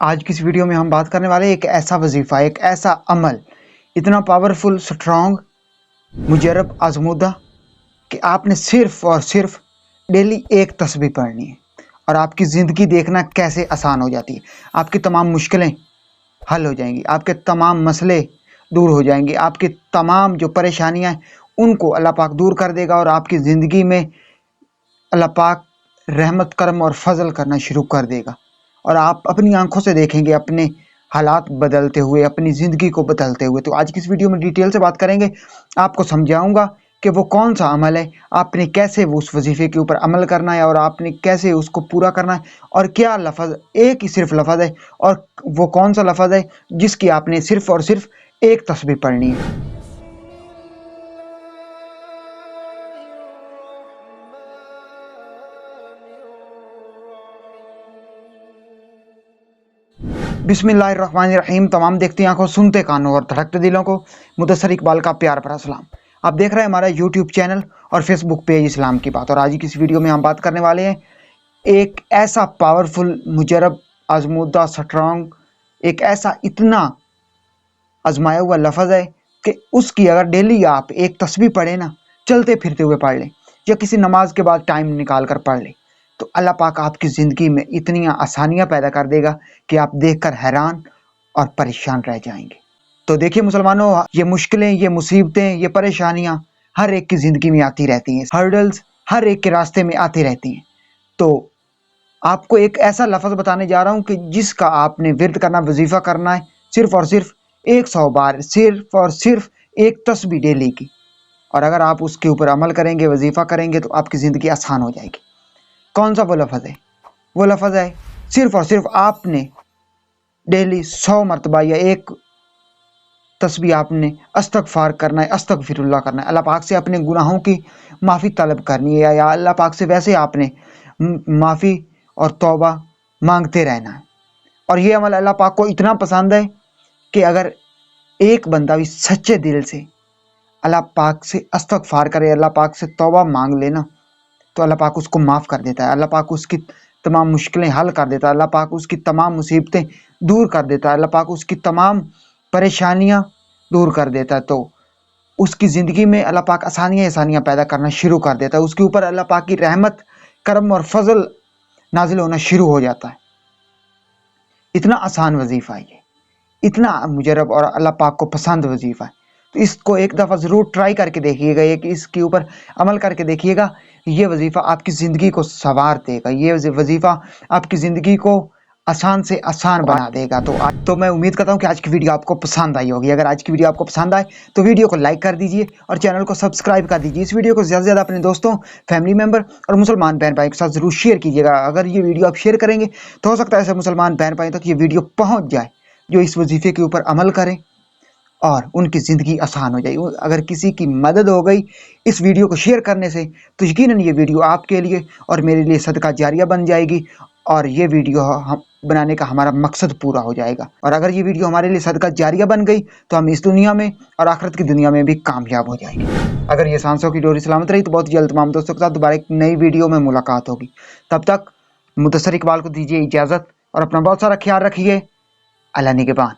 آج کی اس ویڈیو میں ہم بات کرنے والے ایک ایسا وظیفہ، ایک ایسا عمل اتنا پاورفل، سٹرونگ، مجرب، آزمودہ کہ آپ نے صرف اور صرف ڈیلی ایک تسبیح پڑھنی ہے اور آپ کی زندگی دیکھنا کیسے آسان ہو جاتی ہے۔ آپ کی تمام مشکلیں حل ہو جائیں گی، آپ کے تمام مسئلے دور ہو جائیں گے، آپ کی تمام جو پریشانیاں ہیں ان کو اللہ پاک دور کر دے گا اور آپ کی زندگی میں اللہ پاک رحمت، کرم اور فضل کرنا شروع کر دے گا اور آپ اپنی آنکھوں سے دیکھیں گے اپنے حالات بدلتے ہوئے، اپنی زندگی کو بدلتے ہوئے۔ تو آج کی اس ویڈیو میں ڈیٹیل سے بات کریں گے، آپ کو سمجھاؤں گا کہ وہ کون سا عمل ہے، آپ نے کیسے اس وظیفے کے اوپر عمل کرنا ہے اور آپ نے کیسے اس کو پورا کرنا ہے، اور کیا لفظ، ایک ہی صرف لفظ ہے، اور وہ کون سا لفظ ہے جس کی آپ نے صرف اور صرف ایک تسبیح پڑھنی ہے۔ بسم اللہ الرحمن الرحیم۔ تمام دیکھتی آنکھوں، سنتے کانوں اور دھڑکتے دلوں کو مدثر اقبال کا پیار بھرا سلام۔ آپ دیکھ رہے ہیں ہمارا یوٹیوب چینل اور فیس بک پیج اسلام کی بات، اور آج کی اس ویڈیو میں ہم بات کرنے والے ہیں ایک ایسا پاورفل، مجرب، آزمودہ، سٹرونگ، ایک ایسا اتنا آزمایا ہوا لفظ ہے کہ اس کی اگر ڈیلی آپ ایک تسبیح پڑھیں نا، چلتے پھرتے ہوئے پڑھ لیں یا کسی نماز کے بعد ٹائم نکال کر پڑھ لیں، تو اللہ پاک آپ کی زندگی میں اتنی آسانیاں پیدا کر دے گا کہ آپ دیکھ کر حیران اور پریشان رہ جائیں گے۔ تو دیکھیے مسلمانوں، یہ مشکلیں، یہ مصیبتیں، یہ پریشانیاں ہر ایک کی زندگی میں آتی رہتی ہیں، ہرڈلز ہر ایک کے راستے میں آتی رہتی ہیں۔ تو آپ کو ایک ایسا لفظ بتانے جا رہا ہوں کہ جس کا آپ نے ورد کرنا، وظیفہ کرنا ہے، صرف اور صرف 100 بار، صرف اور صرف ایک تسبیح ڈیلی کی، اور اگر آپ اس کے اوپر عمل کریں گے، وظیفہ کریں گے، تو آپ کی زندگی آسان ہو جائے گی۔ کون سا وہ لفظ ہے؟ وہ لفظ ہے صرف اور صرف آپ نے ڈیلی 100 مرتبہ یا ایک تسبیح آپ نے استغفار کرنا ہے، استغفر اللہ کرنا ہے، اللہ پاک سے اپنے گناہوں کی معافی طلب کرنی ہے، یا اللہ پاک سے ویسے آپ نے معافی اور توبہ مانگتے رہنا ہے۔ اور یہ عمل اللہ پاک کو اتنا پسند ہے کہ اگر ایک بندہ بھی سچے دل سے اللہ پاک سے استغفار کرے، اللہ پاک سے توبہ مانگ لینا، تو اللہ پاک اس کو معاف کر دیتا ہے، اللہ پاک اس کی تمام مشکلیں حل کر دیتا ہے، اللہ پاک اس کی تمام مصیبتیں دور کر دیتا ہے، اللہ پاک اس کی تمام پریشانیاں دور کر دیتا ہے۔ تو اس کی زندگی میں اللہ پاک آسانیاں پیدا کرنا شروع کر دیتا ہے، اس کے اوپر اللہ پاک کی رحمت، کرم اور فضل نازل ہونا شروع ہو جاتا ہے۔ اتنا آسان وظیفہ ہے یہ، اتنا مجرب اور اللہ پاک کو پسند وظیفہ ہے۔ تو اس کو ایک دفعہ ضرور ٹرائی کر کے دیکھیے گا، کہ اس کے اوپر عمل کر کے دیکھیے گا، یہ وظیفہ آپ کی زندگی کو سنوار دے گا، یہ وظیفہ آپ کی زندگی کو آسان سے آسان بنا دے گا۔ تو میں امید کرتا ہوں کہ آج کی ویڈیو آپ کو پسند آئی ہوگی۔ اگر آج کی ویڈیو آپ کو پسند آئے تو ویڈیو کو لائک کر دیجئے اور چینل کو سبسکرائب کر دیجئے۔ اس ویڈیو کو زیادہ سے زیادہ اپنے دوستوں، فیملی ممبر اور مسلمان بہن بھائی کے ساتھ ضرور شیئر کیجیے گا۔ اگر یہ ویڈیو آپ شیئر کریں گے تو ہو سکتا ہے ایسے مسلمان بہن بھائی تک یہ ویڈیو پہنچ جائے جو اس وظیفے کے اوپر عمل کریں اور ان کی زندگی آسان ہو جائے۔ اگر کسی کی مدد ہو گئی اس ویڈیو کو شیئر کرنے سے تو یقیناً یہ ویڈیو آپ کے لیے اور میرے لیے صدقہ جاریہ بن جائے گی، اور یہ ویڈیو بنانے کا ہمارا مقصد پورا ہو جائے گا۔ اور اگر یہ ویڈیو ہمارے لیے صدقہ جاریہ بن گئی تو ہم اس دنیا میں اور آخرت کی دنیا میں بھی کامیاب ہو جائیں گے۔ اگر یہ سانسوں کی ڈوری سلامت رہی تو بہت جلد تمام دوستوں کے ساتھ دوبارہ ایک نئی ویڈیو میں ملاقات ہوگی۔ تب تک مدثر اقبال کو دیجیے اجازت اور اپنا بہت سارا خیال رکھیے۔ اللہ نگہبان۔